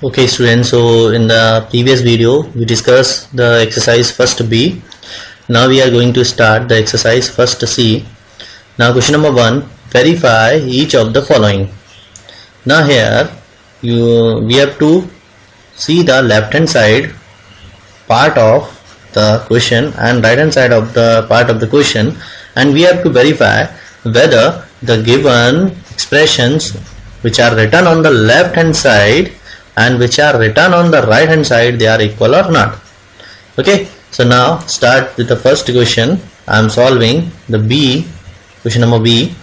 Okay students, so in the previous video we discussed the exercise first B. Now we are going to start the exercise first C. Now question number 1, verify each of the following. Now here we have to see the left hand side part of the question and right hand side of the part of the question, and we have to verify whether the given expressions which are written on the left hand side and which are written on the right hand side, they are equal or not. Okay, so now start with the first question. I am solving the B, question number B,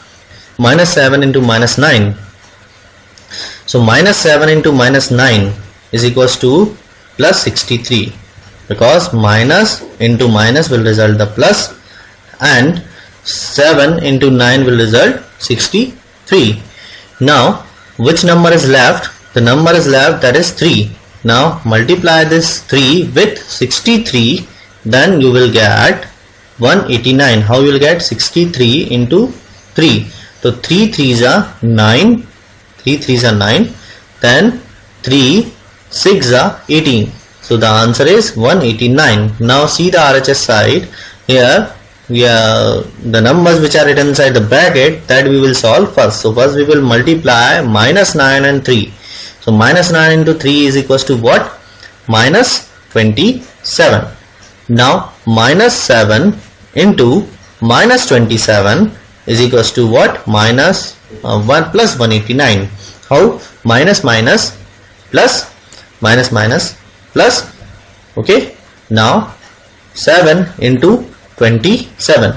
minus 7 into minus 9. So minus 7 into minus 9 is equals to plus 63, because minus into minus will result the plus and 7 into 9 will result 63. Now which number is left? The number is left, that is 3. Now multiply this 3 with 63, then you will get 189. How you will get 63 into 3? So 3 3s are 9, 3 3s are 9, then 3 6s are 18. So the answer is 189. Now see the RHS side. Here the numbers which are written inside the bracket, that we will solve first. So first we will multiply minus 9 and 3. So minus 9 into 3 is equals to what? Minus 27. Now minus 7 into minus 27 is equals to what? Minus 1 plus 189. How? Minus minus plus, minus minus plus. Okay. Now 7 into 27.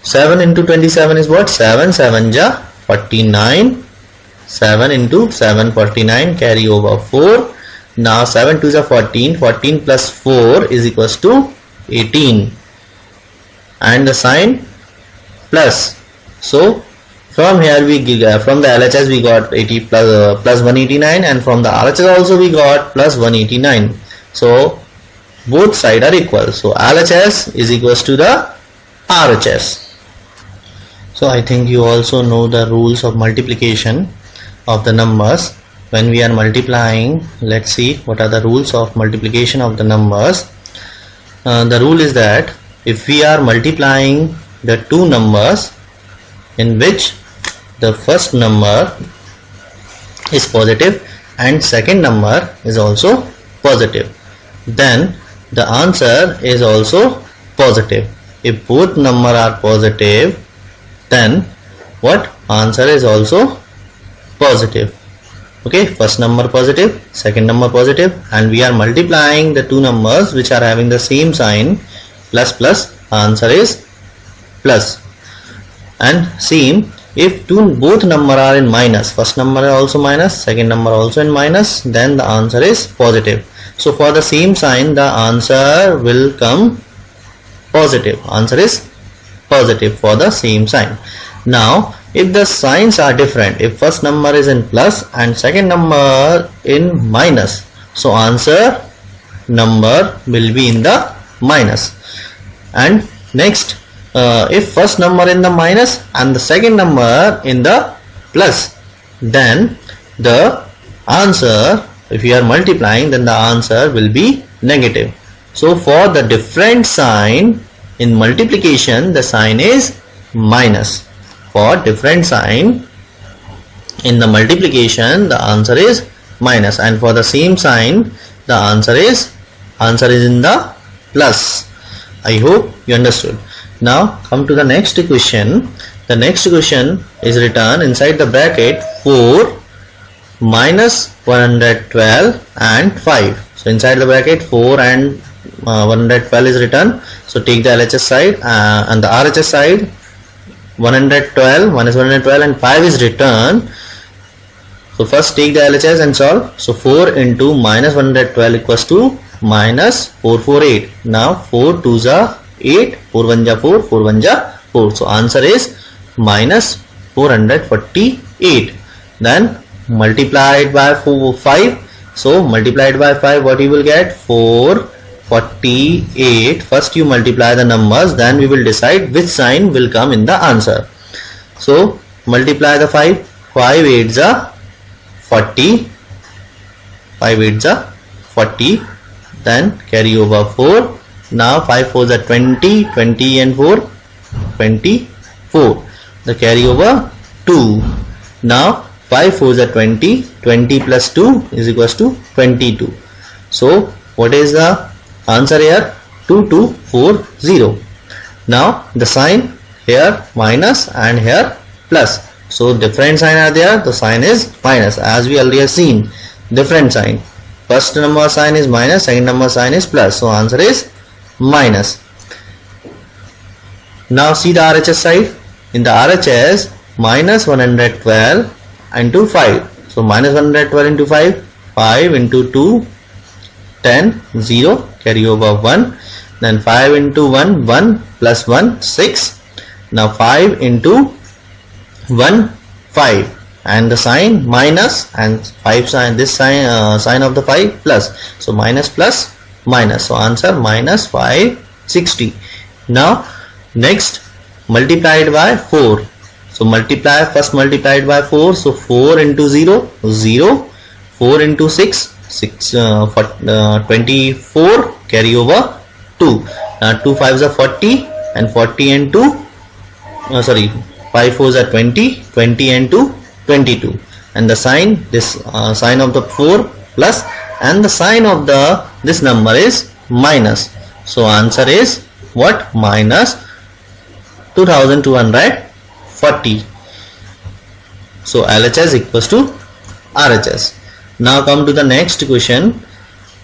7 into 27 is what? 7 7 ja 49. 7 into 7 49, carry over 4. Now 7 2s are 14, 14 plus 4 is equals to 18, and the sign plus. So from here we from the LHS we got 80 plus 189, and from the RHS also we got plus 189. So both sides are equal. So LHS is equals to the RHS. So I think you also know the rules of multiplication of the numbers. When we are multiplying, let's see what are the rules of multiplication of the numbers. The rule is that if we are multiplying the two numbers in which the first number is positive and second number is also positive, then the answer is also positive. If both numbers are positive, then what? Answer is also positive. Okay, first number positive, second number positive, and we are multiplying the two numbers which are having the same sign, plus plus, answer is plus. And same, if both number are in minus, first number is also minus, second number also in minus, then the answer is positive. So for the same sign, the answer will come positive. Answer is positive for the same sign. Now if the signs are different, if first number is in plus and second number in minus, so answer number will be in the minus. And next, if first number in the minus and the second number in the plus, then the answer, if you are multiplying, then the answer will be negative. So for the different sign in multiplication, the sign is minus. For different sign in the multiplication, the answer is minus, and for the same sign, the answer is in the plus. I hope you understood. Now come to the next question. The next question is written inside the bracket 4 minus 112 and 5. So inside the bracket 4 and 112 is written. So take the LHS side and the RHS side. 112 minus 112 and 5 is written. So first take the LHS and solve. So 4 into minus 112 equals to minus 448. Now 4 2s are 8, 4 1s are 4, 4 1s are 4. So answer is minus 448. Then multiplied by 5. So multiplied by 5, what you will get? 448. First you multiply the numbers, then we will decide which sign will come in the answer. So multiply the 5. 5 8s are 40. 5 8s are 40, then carry over 4. Now 5 4s are 20, 20 and 4 24, the carry over 2. Now 5 4s are 20, 20 plus 2 is equals to 22. So what is the answer here? 2240. Now the sign here minus and here plus. So different sign are there, the sign is minus, as we earlier seen. Different sign, first number sign is minus, second number sign is plus, so answer is minus. Now see the RHS side. In the RHS, minus 112 into 5. So minus 112 into 5, 5 into 2, 10, 0, carry over 1. Then 5 into 1, 1 plus 1, 6. Now 5 into 1, 5. And the sign minus, and 5 sign, this sign sign of the 5 plus. So minus plus minus. So answer minus 560. Now next, multiplied by 4. So multiply, first multiplied by 4. So 4 into 0, 0. 4 into 6, 24, carry over 2. Now 2 5s are 40, and 40 and 2, 5 4s are 20, 20 and 2, 22. And the sign, this sign of the 4 plus, and the sign of the this number is minus. So answer is what? Minus 2240. So LHS equals to RHS. Now come to the next question.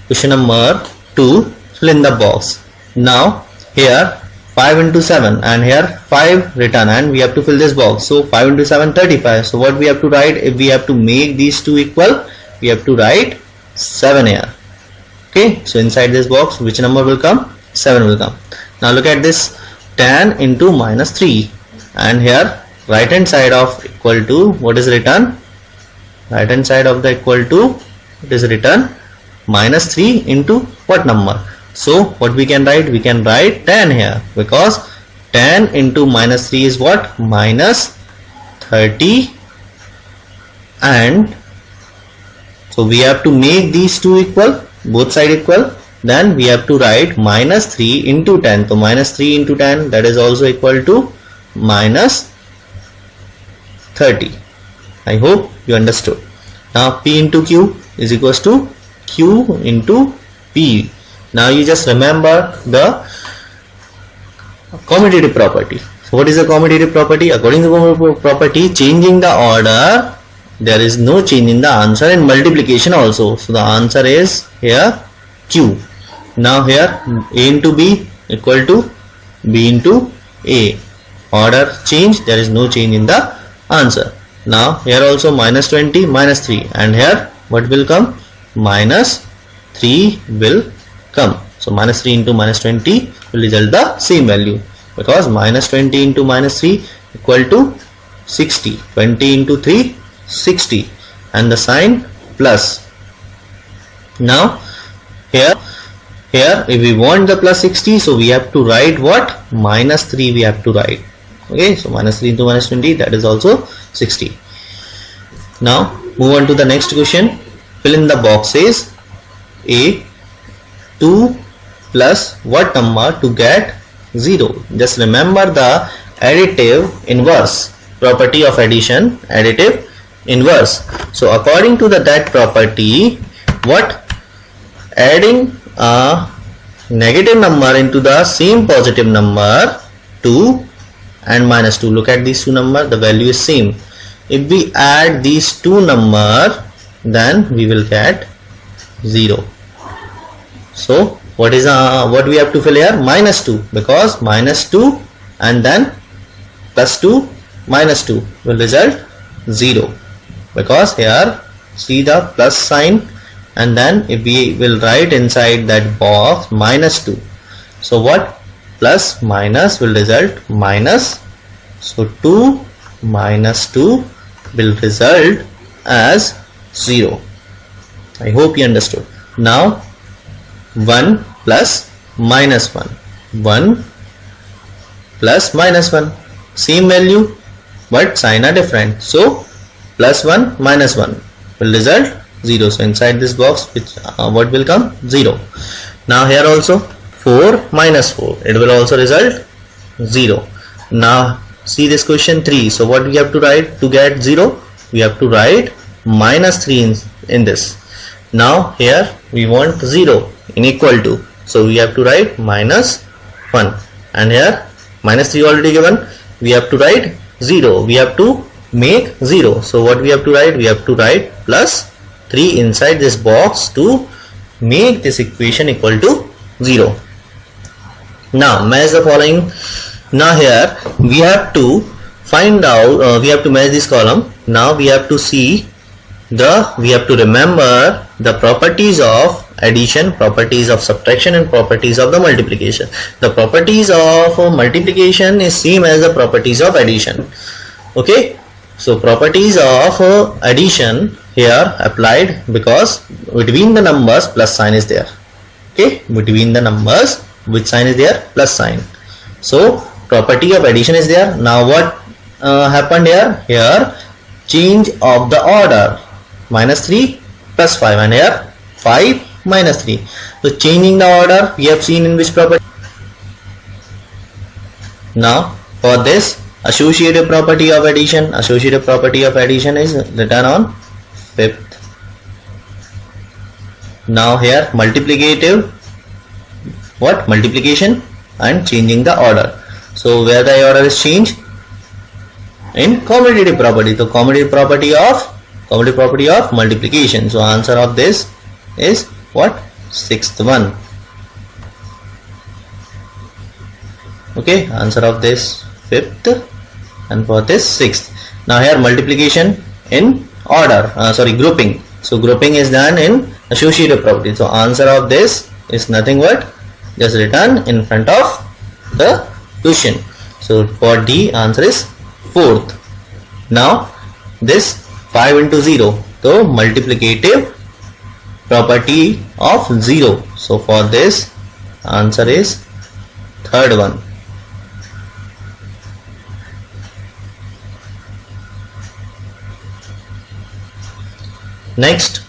Question number 2. Fill in the box. Now here 5 into 7 and here 5 written, and we have to fill this box. So 5 into 7 35. So what we have to write? If we have to make these two equal, we have to write 7 here. Okay, so inside this box which number will come? 7 will come. Now look at this, 10 into minus 3, and here right hand side of equal to, what is written? Right hand side of the equal to, it is written minus 3 into what number? So what we can write? We can write 10 here, because 10 into minus 3 is what? Minus 30. And so we have to make these two equal, both side equal. Then we have to write minus 3 into 10. So minus 3 into 10, that is also equal to minus 30. I hope you understood. Now P into Q is equals to Q into P. Now you just remember the commutative property. So what is the commutative property? According to the commutative property, changing the order, there is no change in the answer, and multiplication also. So the answer is here Q. Now here A into B equal to B into A. Order change, there is no change in the answer. Now here also minus 20, minus 3, and here what will come? Minus 3 will come. So minus 3 into minus 20 will result the same value, because minus 20 into minus 3 equal to 60. 20 into 3, 60, and the sign plus. Now here if we want the plus 60, so we have to write what? Minus 3 we have to write. Okay, so minus 3 into minus 20, that is also 60. Now move on to the next question. Fill in the boxes. A 2 plus what number to get 0? Just remember the additive inverse property of addition, additive inverse. So according to that property, what? Adding a negative number into the same positive number, 2 and minus 2. Look at these two numbers, the value is same. If we add these two numbers, then we will get 0. So what is what we have to fill here? Minus 2, because minus 2 and then plus 2 minus 2 will result 0, because here see the plus sign, and then if we will write inside that box minus 2, so what? Plus minus will result minus. So 2 minus 2 will result as 0. I hope you understood. Now 1 plus minus 1, 1 plus minus 1, same value but sign are different. So plus 1 minus 1 will result 0. So inside this box, which what will come? 0. Now here also 4 minus 4, it will also result 0. Now see this question 3. So what we have to write to get 0? We have to write minus 3 in this. Now here we want 0 in equal to, so we have to write minus 1, and here minus 3 already given, we have to write 0. We have to make 0. So what we have to write? We have to write plus 3 inside this box to make this equation equal to 0. Now match the following. Now here we have to find out, we have to match this column. Now we have to see we have to remember the properties of addition, properties of subtraction, and properties of the multiplication. The properties of multiplication is same as the properties of addition. Okay, so properties of addition here applied because between the numbers plus sign is there. Okay, between the numbers which sign is there? Plus sign. So property of addition is there. Now what happened here? Here change of the order, minus 3 plus 5, and here 5 minus 3. So changing the order we have seen in which property? Now for this associative property of addition, associative property of addition is written on 5th. Now here multiplicative, what? Multiplication and changing the order. So where the order is changed? In commutative property. So commutative property of multiplication. So answer of this is what? 6th one. Okay, answer of this 5th, and for this 6th. Now here multiplication in order, grouping. So grouping is done in associative property. So answer of this is nothing but just written in front of the question. So for D, answer is 4th. Now this 5 into 0, so multiplicative property of 0. So for this answer is 3rd one. Next,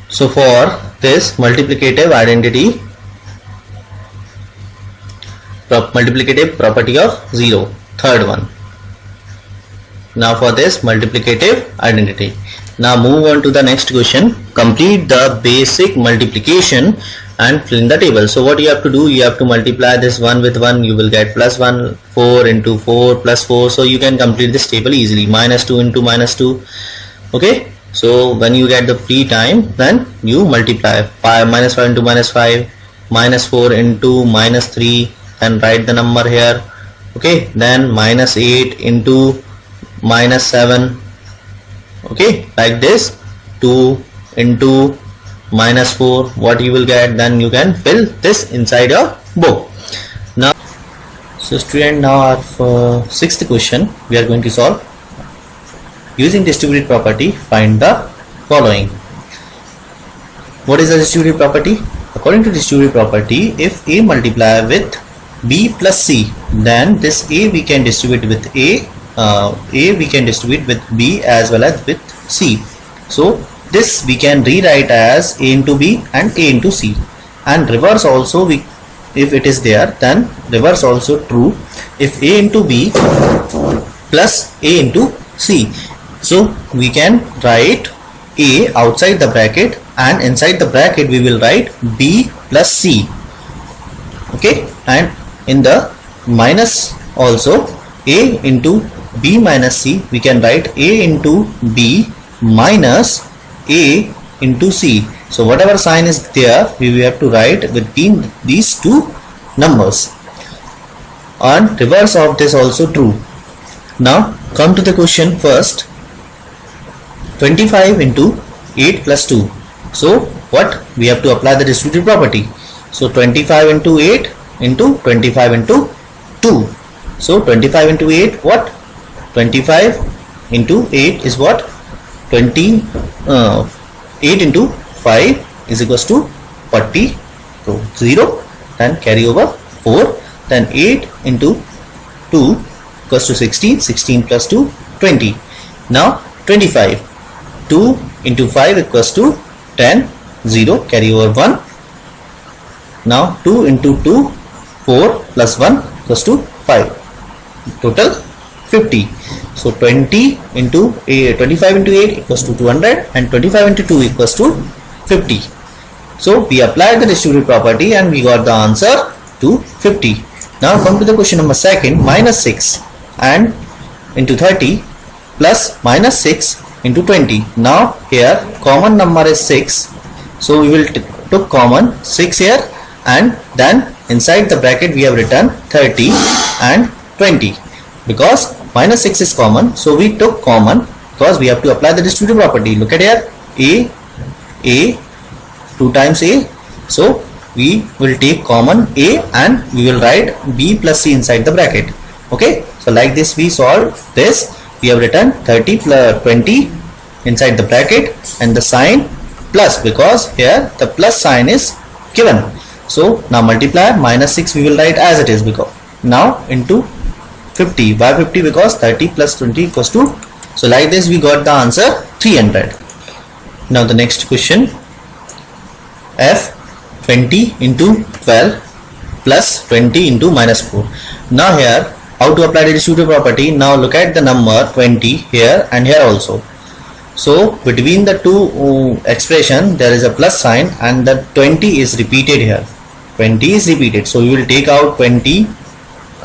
so for this multiplicative identity, multiplicative property of 0, 3rd one. Now for this multiplicative identity. Now move on to the next question. Complete the basic multiplication and fill in the table. So what you have to do, you have to multiply this 1 with 1, you will get plus 1, 4 into 4 plus 4. So you can complete this table easily. Minus 2 into minus 2. Okay, so when you get the free time, then you multiply minus 5 into minus 5, minus 4 into minus 3, and write the number here. Okay, then minus 8 into minus 7. Okay, like this. 2 into minus 4, what you will get, then you can fill this inside your book. Now, so student, now our 6th question we are going to solve. Using distributive property, find the following. What is the distributive property? According to distributive property, if A multiply with B plus C, then this A we can distribute with A we can distribute with B as well as with C. So this we can rewrite as A into B and A into C, and reverse also, if it is there, then reverse also true if A into B plus A into C. So we can write A outside the bracket, and inside the bracket we will write B plus C. Okay, and in the minus also A into B minus C, we can write A into B minus A into C. So whatever sign is there, we have to write between these two numbers, and reverse of this also true. Now come to the question first. 25 into 8 plus 2. So what? We have to apply the distributive property. So 25 into 8 into 25 into 2. So 25 into 8, what? 25 into 8 is what? 8 into 5 is equals to 40. So 0, then carry over 4. then 8 into 2 equals to 16, 16 plus 2, 20. Now 25, 2 into 5 equals to 10, 0, carry over 1. Now 2 into 2, 4 plus 1 equals to 5, total 50. So 20 into 25 into 8 equals to 200 and 25 into 2 equals to 50. So we applied the distributive property and we got the answer to 50. Now come to the question number second, minus 6 and into 30 plus minus 6 into 20. Now here common number is 6. So we will took common 6 here, and then inside the bracket we have written 30 and 20 because minus 6 is common. So we took common because we have to apply the distributive property. Look at here, A 2 times A. So we will take common A and we will write B plus C inside the bracket. Okay, so like this we solve this. We have written 30 plus 20 inside the bracket and the sign plus, because here the plus sign is given. So now multiply minus 6 we will write as it is, because now into 50. Why 50? Because 30 plus 20 equals to, so like this we got the answer 300. Now the next question, F 20 into 12 plus 20 into minus 4. Now here how to apply the distributive property? Now look at the number 20 here and here also. So between the two expression there is a plus sign and the 20 is repeated here. 20 is repeated. So we will take out 20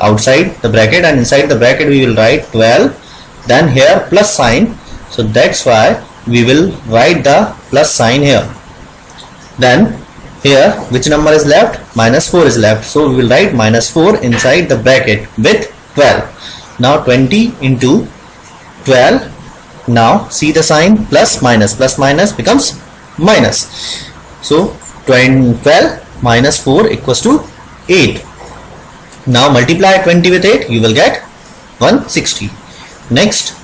outside the bracket and inside the bracket we will write 12. Then here plus sign. So that's why we will write the plus sign here. Then here which number is left? Minus 4 is left. So we will write minus 4 inside the bracket with 12. Now 20 into 12. Now see the sign plus minus becomes minus. So 12 minus 4 equals to 8. Now multiply 20 with 8, you will get 160. Next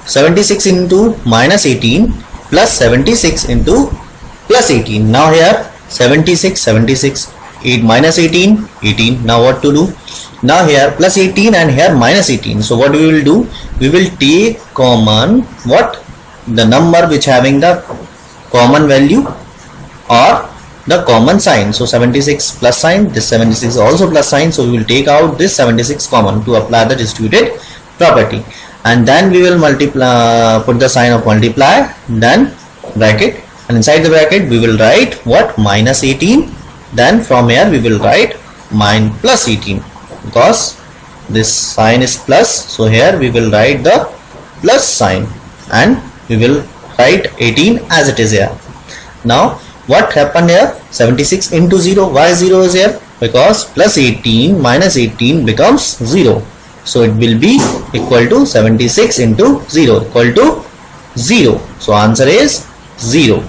76 into minus 18 plus 76 into plus 18. Now here 76, 8 minus 18, 18. Now what to do? Now here plus 18 and here minus 18. So what we will do? We will take common what? The number which having the common value or the common sign. So 76 plus sign, this 76 also plus sign. So we will take out this 76 common to apply the distributed property. And then we will multiply, put the sign of multiply, then bracket, and inside the bracket we will write what? Minus 18. Then from here we will write plus 18 because this sign is plus. So here we will write the plus sign and we will write 18 as it is here. Now what happened here? 76 into 0. Why 0 is here? Because plus 18 minus 18 becomes 0. So it will be equal to 76 into 0 equal to 0. So answer is 0.